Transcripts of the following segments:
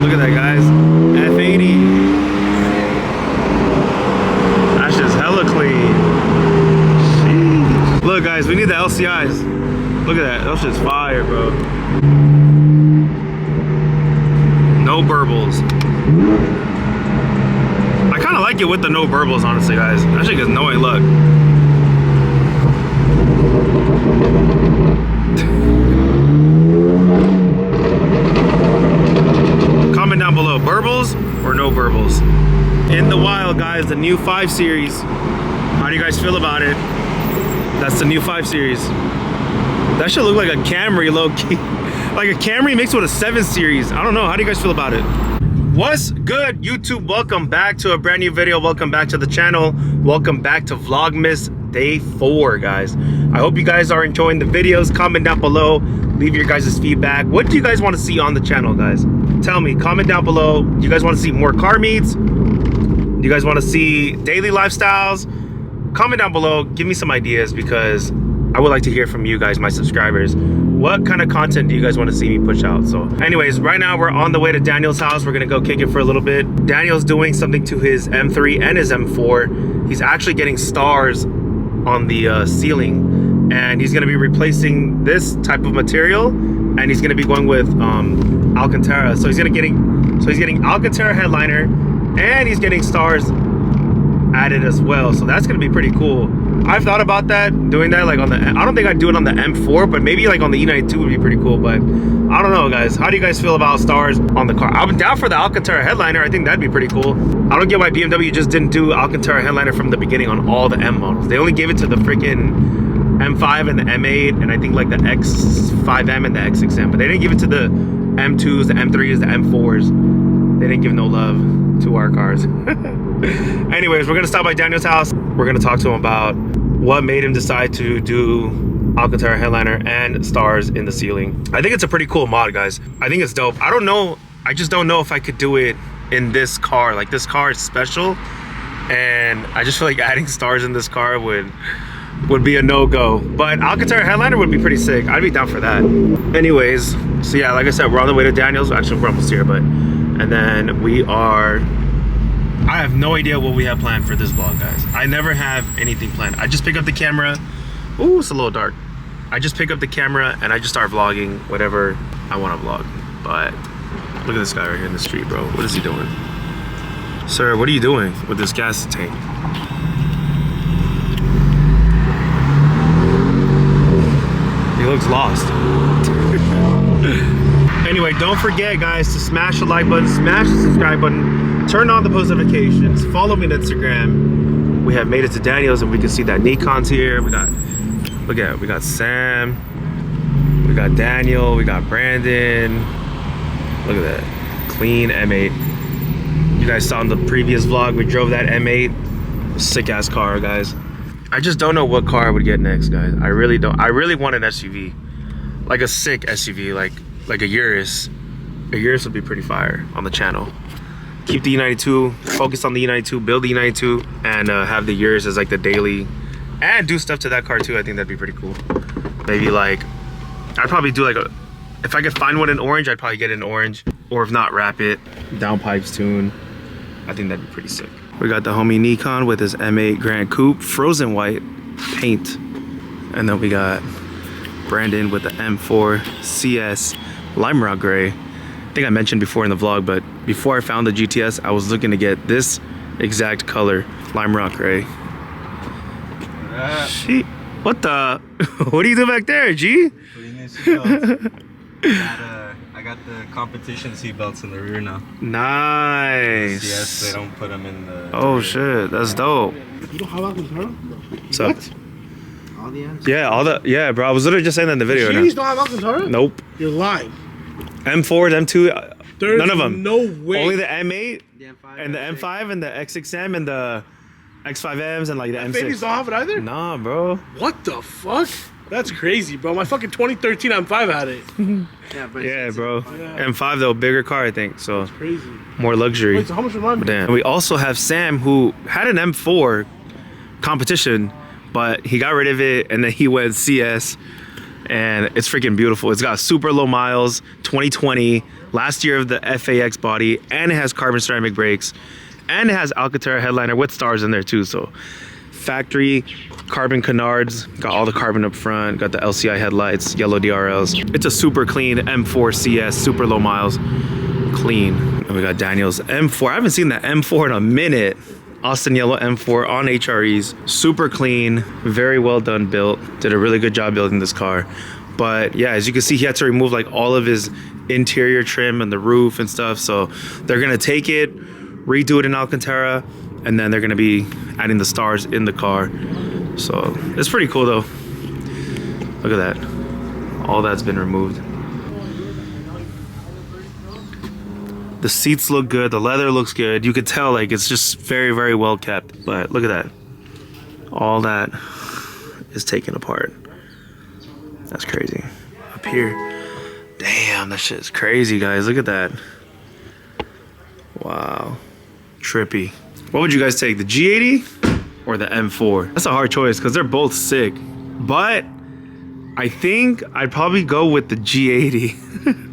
Look at that, guys. F80. That's just hella clean. Jeez. Look, guys, we need the LCIs. Look at that. That shit's fire, bro. No burbles. I kind of like it with the no burbles, honestly, guys. That shit gets no look. Comment down below, burbles or no burbles? In the wild, guys, the new 5 Series. How do you guys feel about it? That's the new 5 Series. That should look like a Camry, low-key. Like a Camry mixed with a 7 Series. I don't know, how do you guys feel about it? What's good, YouTube? Welcome back to a brand new video. Welcome back to the channel. Welcome back to Vlogmas Day 4, guys. I hope you guys are enjoying the videos. Comment down below, leave your guys' feedback. What do you guys want to see on the channel, guys? Tell me, comment down below. Do you guys want to see more car meets? Do you guys want to see daily lifestyles? Comment down below, give me some ideas, because I would like to hear from you guys, my subscribers. What kind of content do you guys want to see me push out? So anyways, right now we're on the way to Daniel's house. We're gonna go kick it for a little bit. Daniel's doing something to his M3 and his M4. He's actually getting stars on the ceiling, and he's gonna be replacing this type of material, and he's gonna be going with Alcantara. So he's getting Alcantara headliner, and he's getting stars added as well. So that's gonna be pretty cool. I've thought about that, doing that like on the, I don't think I'd do it on the M4, but maybe like on the E92 would be pretty cool. But I don't know, guys. How do you guys feel about stars on the car? I'm down for the Alcantara headliner. I think that'd be pretty cool. I don't get why BMW just didn't do Alcantara headliner from the beginning on all the M models. They only gave it to the freaking M5 and the M8, and I think like the X5M and the X6M, but they didn't give it to the M2s, the M3s, the M4s. They didn't give no love to our cars. Anyways, we're gonna stop by Daniel's house. We're gonna talk to him about what made him decide to do Alcantara headliner and stars in the ceiling. I think it's a pretty cool mod, guys. I think it's dope. I don't know, I just don't know if I could do it in this car. Like, this car is special, and I just feel like adding stars in this car would be a no-go. But Alcantara headliner would be pretty sick. I'd be down for that. Anyways, so yeah, like I said, we're on the way to Daniel's. Actually, we're almost here, but and then we are, I have no idea what we have planned for this vlog, guys. I never have anything planned. I just pick up the camera. Ooh, it's a little dark. I just pick up the camera and I just start vlogging whatever I want to vlog. But look at this guy right here in the street, bro. What is he doing? Sir, what are you doing with this gas tank? He looks lost. Anyway, don't forget, guys, to smash the like button, smash the subscribe button, turn on the post notifications, follow me on Instagram. We have made it to Daniel's, and we can see that Nikon's here. We got, look at it, we got Sam, we got Daniel, we got Brandon. Look at that, clean M8. You guys saw in the previous vlog, we drove that M8. Sick ass car, guys. I just don't know what car I would get next, guys. I really don't. I really want an SUV, like a sick SUV, like a Urus. A Urus would be pretty fire on the channel. Keep the E92, focus on the E92, build the E92, and have the Urus as like the daily, and do stuff to that car too. I think that'd be pretty cool. Maybe like, I'd probably do like a, if I could find one in orange, I'd probably get it in orange, or if not, wrap it, downpipes tune. I think that'd be pretty sick. We got the homie Nikon with his M8 Grand Coupe, frozen white paint. And then we got Brandon with the M4 CS Lime Rock Gray. I think I mentioned before in the vlog, but before I found the GTS, I was looking to get this exact color, Lime Rock Gray. Shit. What the? What do you do back there, G? Putting in seatbelts. I got the competition seatbelts in the rear now. Nice. Yes, they don't put them in the... Oh shit, that's dope. You don't have Alcantara? What's up? All the answers? Yeah, all the, yeah, bro. I was literally just saying that in the video. Series don't have Alcantara? Nope. You're lying. M4, M2, There's none of them. No way. Only the M8 and the M5 and the X6M and the X5Ms and like the M6. Babies don't have it either? Nah, bro. What the fuck? That's crazy, bro. My fucking 2013 M5 had it. Yeah, bro. Yeah. M5 though, bigger car, I think. So That's crazy. more luxury. Wait, so how much remind me? Damn. We also have Sam, who had an M4 competition, but he got rid of it and then he went CS. and it's freaking beautiful. It's got super low miles, 2020, last year of the FAX body, and it has carbon ceramic brakes, and it has Alcantara headliner with stars in there too. So factory carbon canards, got all the carbon up front, got the LCI headlights, yellow DRLs. It's a super clean M4 CS, super low miles, clean. And we got Daniel's M4. I haven't seen that M4 in a minute. Austin yellow M4 on HREs, super clean, very well done built. Did a really good job building this car. But yeah, as you can see, he had to remove like all of his interior trim and the roof and stuff. So they're gonna take it, redo it in Alcantara, and then they're gonna be adding the stars in the car. So it's pretty cool though. Look at that. All that's been removed. The seats look good, the leather looks good. You could tell like it's just very, very well kept. But look at that. All that is taken apart. That's crazy. Up here. Damn, that shit is crazy, guys. Look at that. Wow. Trippy. What would you guys take, the G80 or the M4? That's a hard choice because they're both sick. But I think I'd probably go with the G80.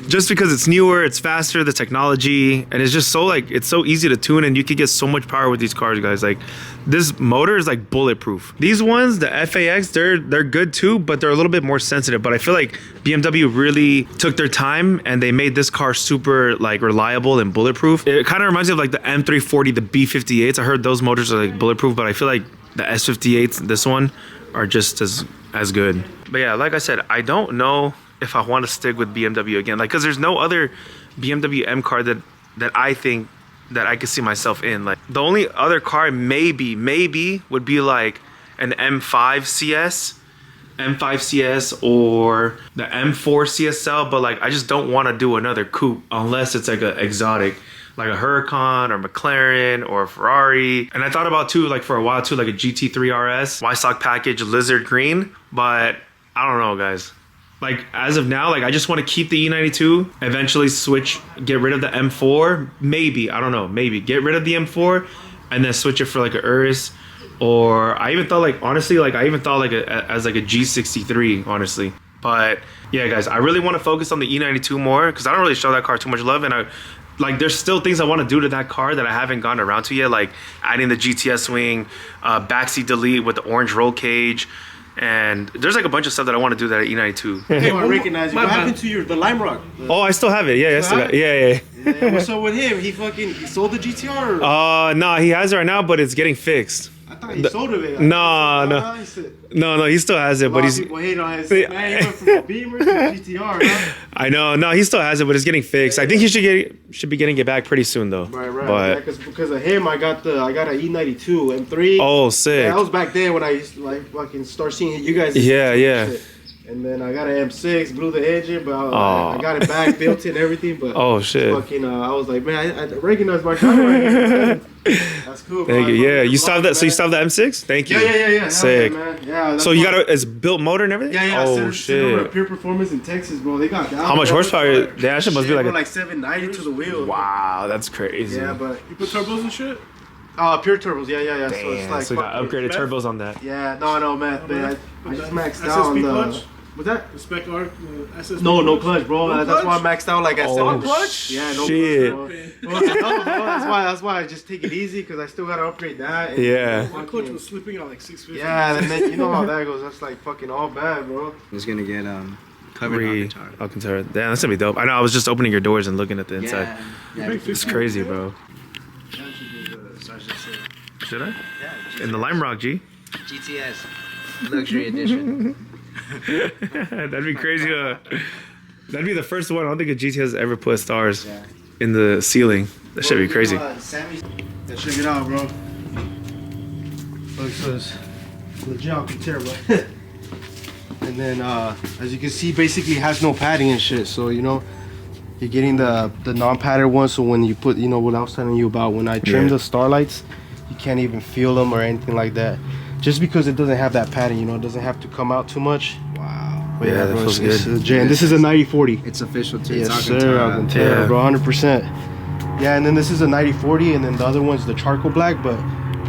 Just because it's newer, it's faster, the technology, and it's just so like, it's so easy to tune, and you could get so much power with these cars, guys. Like this motor is like bulletproof. These ones, the FAX, they're good too, but they're a little bit more sensitive. But I feel like BMW really took their time and they made this car super like reliable and bulletproof. It kind of reminds me of like the M340, the B58s. I heard those motors are like bulletproof, but I feel like the S58s, this one, are just as good. But yeah, like I said, I don't know if I want to stick with BMW again, like, because there's no other BMW M car that I think that I could see myself in. Like the only other car maybe would be like an M5 CS or the M4 CSL, but like I just don't want to do another coupe unless it's like an exotic, like a Huracan or McLaren or a Ferrari. And I thought about too, like for a while too, like a GT3 RS, Y-Stock package, lizard green, but I don't know, guys. Like as of now, like I just want to keep the E92, eventually switch, get rid of the M4, maybe, I don't know, maybe get rid of the M4 and then switch it for like a Urus, or I even thought like, honestly, like I even thought like as like a G63, honestly. But yeah, guys, I really want to focus on the E92 more because I don't really show that car too much love, and I like there's still things I want to do to that car that I haven't gotten around to yet, like adding the GTS wing, backseat delete with the orange roll cage. And there's like a bunch of stuff that I want to do that at E92. Hey, I recognize you. What happened to the Lime Rock? Oh, I still have it. Yeah, Yeah, what's up with him? He sold the GTR? No, he has it right now, but it's getting fixed. I thought he sold it. No, he still has it, but he's. People hate on his man. He went from a Beamer to a GTR. Huh? I know. No, he still has it, but it's getting fixed. I think he should be getting it back pretty soon, though. Right. But yeah, because of him, I got an E92 M3. Oh, sick. Yeah, that was back then when I used to like fucking start seeing you guys. Yeah. Shit. And then I got an M6, blew the engine, but I got it back, built it and everything. But oh shit! Fucking, I was like, man, I recognize my car. That's cool. Bro. Thank you. Yeah, you still have that. So you still have the M6? Thank you. Yeah. Sick. Yeah, man. Yeah. So you got it's built motor and everything? Yeah. Oh shit. Pure Performance in Texas, bro. They got that. How much horsepower? That shit must be like like 790 to the wheel. Wow, that's crazy. Yeah, but You put turbos and shit? pure turbos. Yeah. Damn, So it's like so you got upgraded turbos on that. Yeah. No, man. I just maxed out SSP on the. clutch? What's that? The Spec Arc, SSP No clutch, bro. No That's clutch? why I maxed out like at 7. clutch? Yeah, no Shit. clutch, bro. Well, that's why I just take it easy because I still gotta upgrade that. And Yeah. My clutch was slipping at like 650. Yeah, and then you know how that goes. That's like fucking all bad, bro. He's gonna get covered Alcantara. Damn, that's gonna be dope. I know. I was just opening your doors and looking at the inside. Yeah. It's crazy, bro. Should I? Yeah. In the Lime Rock, G. GTS luxury edition. That'd be crazy. That'd be the first one. I don't think a GT has ever put stars in the ceiling. That should be crazy. Sammy, check it out, bro. Look, so it's legit Alcantara, bro. And then, as you can see, basically has no padding and shit. So you know, you're getting the non-padded one. So when you put, you know, what I was telling you about when I trim the starlights, you can't even feel them or anything like that. Just because it doesn't have that padding, you know, it doesn't have to come out too much. Wow. But yeah, that feels good. And this is a 9040. It's official too. Yes, It's sir, Alcantara, bro, 100%. Yeah, and then this is a 9040, and then the other one's the charcoal black, but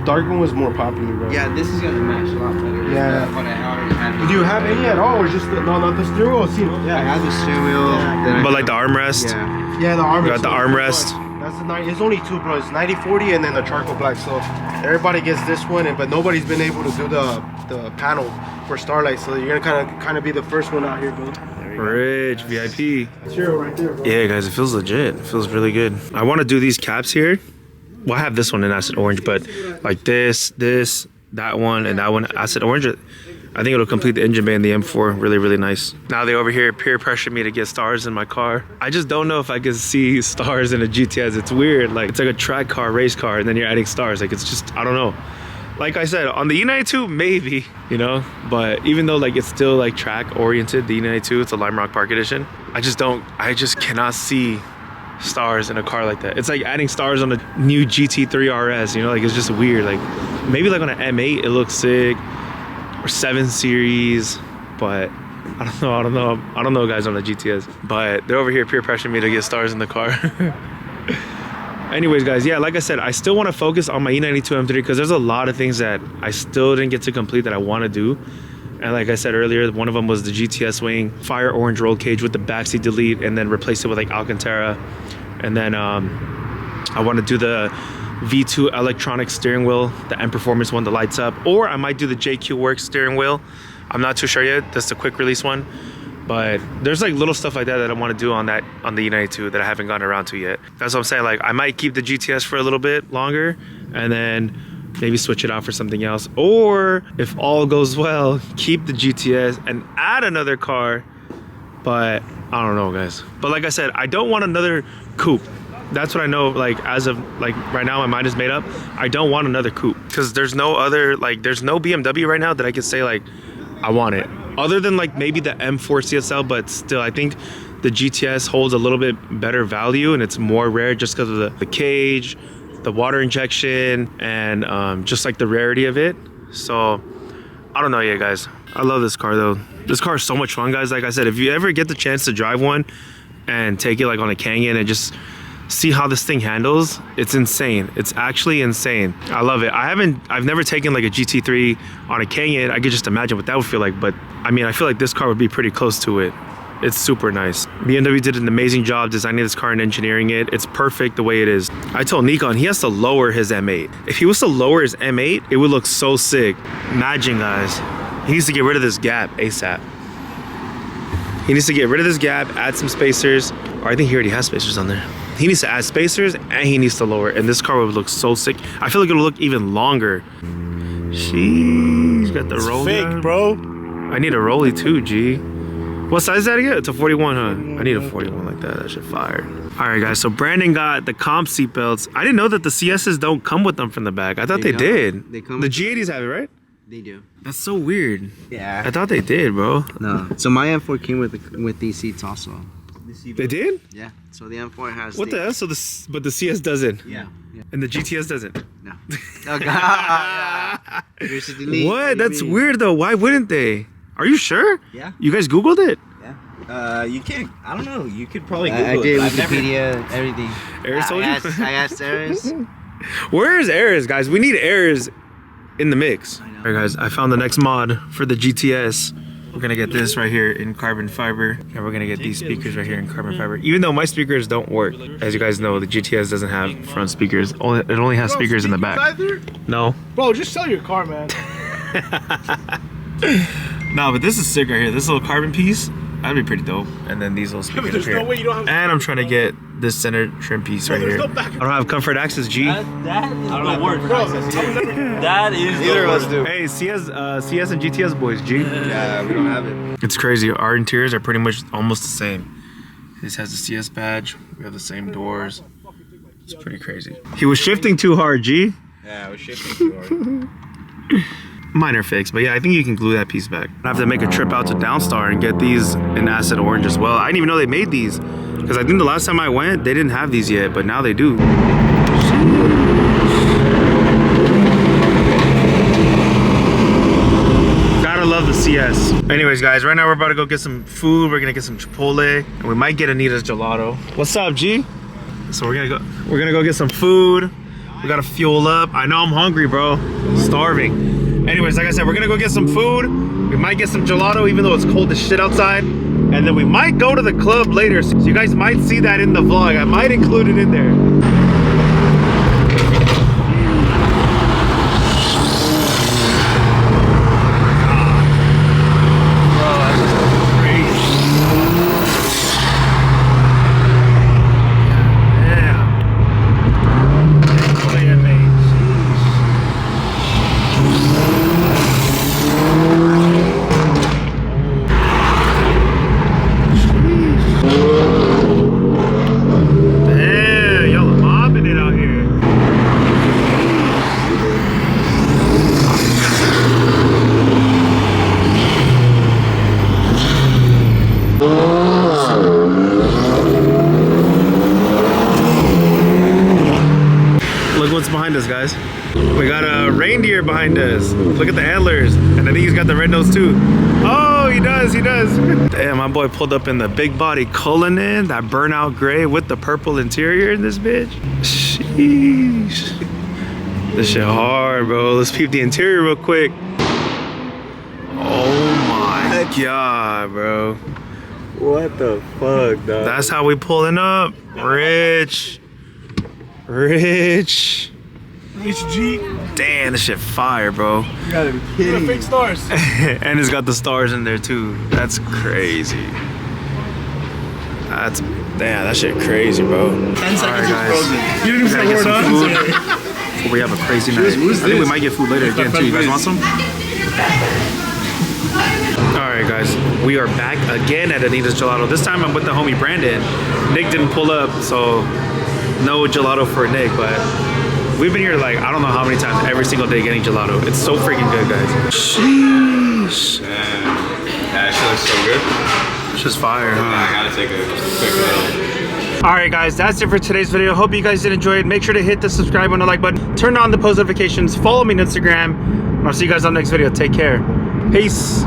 dark one was more popular, bro. Yeah, this is gonna match a lot better. Yeah. What I already had. Do you have any at all, or just the, no, not the steering wheel? Yeah, I have the steering wheel. Yeah. But like the armrest. Yeah. Yeah, the armrest. You got the armrest. That's the 90. It's only two, bro. It's 90/40 and then the charcoal black. So everybody gets this one, but nobody's been able to do the panel for Starlight. So you're gonna kind of be the first one out here, bro. Rich VIP. That's your right there, bro. Yeah, guys, it feels legit. It feels really good. I want to do these caps here. Well, I have this one in acid orange, but like this, that one, and that one acid orange. I think it'll complete the engine bay in the M4. Really, really nice. Now they over here peer pressure me to get stars in my car. I just don't know if I can see stars in a GTS. It's weird. Like it's like a track car, race car, and then you're adding stars. Like it's just, I don't know. Like I said, on the E92, maybe, you know, but even though like it's still like track oriented, the E92, it's a Lime Rock Park Edition. I just cannot see stars in a car like that. It's like adding stars on a new GT3 RS, you know, like it's just weird. Like maybe like on an M8, it looks sick, or 7 Series, but I don't know guys on the GTS, but they're over here peer pressuring me to get stars in the car. Anyways, guys, yeah, like I said, I still want to focus on my E92 M3 because there's a lot of things that I still didn't get to complete that I want to do. And like I said earlier, one of them was the GTS wing, fire orange roll cage with the backseat delete, and then replace it with like Alcantara. And then I want to do the V2 electronic steering wheel, the M Performance one that lights up, or I might do the JQ Works steering wheel. I'm not too sure yet. That's the quick release one. But there's like little stuff like that I want to do on the E92 that I haven't gotten around to yet. That's what I'm saying. Like I might keep the GTS for a little bit longer and then maybe switch it out for something else. Or if all goes well, keep the GTS and add another car. But I don't know, guys. But like I said, I don't want another coupe. That's what I know, like as of like right now, my mind is made up. I don't want another coupe because there's no other, like there's no BMW right now that I can say like I want it. Other than like maybe the M4 CSL, but still I think the GTS holds a little bit better value and it's more rare just because of the cage, the water injection, and just like the rarity of it. So I don't know yet, guys. I love this car though. This car is so much fun, guys. Like I said, if you ever get the chance to drive one and take it like on a Canyon and just see how this thing handles, it's insane. It's actually insane. I love it. I've never taken like a GT3 on a Canyon. I could just imagine what that would feel like, but I mean, I feel like this car would be pretty close to it. It's super nice. BMW did an amazing job designing this car and engineering it. It's perfect the way it is. I told Nikon he has to lower his M8. If he was to lower his M8, it would look so sick. Imagine, guys. He needs to get rid of this gap ASAP. He needs to get rid of this gap, add some spacers, or I think he already has spacers on there. He needs to add spacers and he needs to lower it, and this car would look so sick. I feel like it'll look even longer. She's got the roll. Fake, bro. I need a rollie too, G. What size is that again? It's a 41, huh? I need a 41 like that. That shit fire. All right, guys. So Brandon got the comp seat belts. I didn't know that the CSs don't come with them from the back. I thought they did. They come. The G80s have it, right? They do. That's so weird. Yeah. I thought they did, bro. No. So my M4 came with these seats also. They did? Yeah. So the M4 has. What the hell? So but the CS doesn't. Yeah. And the GTS doesn't. No. Oh God. Here's the delete. What? That's weird though. Why wouldn't they? Are you sure? Yeah. You guys Googled it? Yeah. You can't. I don't know. You could probably Google I it. did Wikipedia, everything. Aris told you? I asked Aris. Where is Aris, guys? We need Aris in the mix. All right, guys. I found the next mod for the GTS. We're gonna get this right here in carbon fiber, and we're gonna get these speakers right here in carbon fiber. Even though my speakers don't work, as you guys know, the GTS doesn't have front speakers. It only has speakers in the back. Either? No. Bro, just sell your car, man. No, but this is sick right here. This little carbon piece, that'd be pretty dope. And then these little speakers There's up here. no way you don't have. And I'm trying to get this center trim piece right here. No I back. don't have comfort access, G. That is the worst. That is Neither the of us worst. do. Hey, CS and GTS boys, G. Yeah, we don't have it. It's crazy. Our interiors are pretty much almost the same. This has the CS badge. We have the same doors. It's pretty crazy. He was shifting too hard, G. Yeah, we're shifting too hard. Minor fix, but yeah, I think you can glue that piece back. I have to make a trip out to Downstar and get these in acid orange as well. I didn't even know they made these, because I think the last time I went, they didn't have these yet, but now they do. Gotta love the CS. Anyways, guys, right now we're about to go get some food. We're gonna get some Chipotle, and we might get Anita's gelato. What's up, G? So we're gonna go get some food. We gotta fuel up. I know I'm hungry, bro. Starving. Anyways, like I said, we're gonna go get some food. We might get some gelato, even though it's cold as shit outside. And then we might go to the club later. So you guys might see that in the vlog. I might include it in there. Guys, we got a reindeer behind us. Look at the antlers, and I think he's got the red nose too. Oh, he does. Damn, my boy pulled up in the big body Cullinan, that burnout gray with the purple interior in this bitch. Sheesh, this shit hard, bro. Let's peep the interior real quick. Oh my god, bro. What the fuck, dog? That's how we pulling up. Rich. HG. Damn, this shit fire, bro. You gotta be kidding me. Fake stars. And it's got the stars in there too. That's crazy. Damn, that shit crazy, bro. 10 seconds guys. frozen. You didn't even Gotta get say some word food. Before we have a crazy night. I think we might get food later again too. You guys want some? Alright guys, we are back again at Anita's Gelato. This time I'm with the homie Brandon. Nick didn't pull up, so no gelato for Nick, but we've been here like, I don't know how many times every single day getting gelato. It's so freaking good, guys. Sheesh. Man, that shit looks so good. It's just fire, huh? I gotta take a quick little. Alright guys, that's it for today's video. Hope you guys did enjoy it. Make sure to hit the subscribe and the like button. Turn on the post notifications. Follow me on Instagram. And I'll see you guys on the next video. Take care. Peace.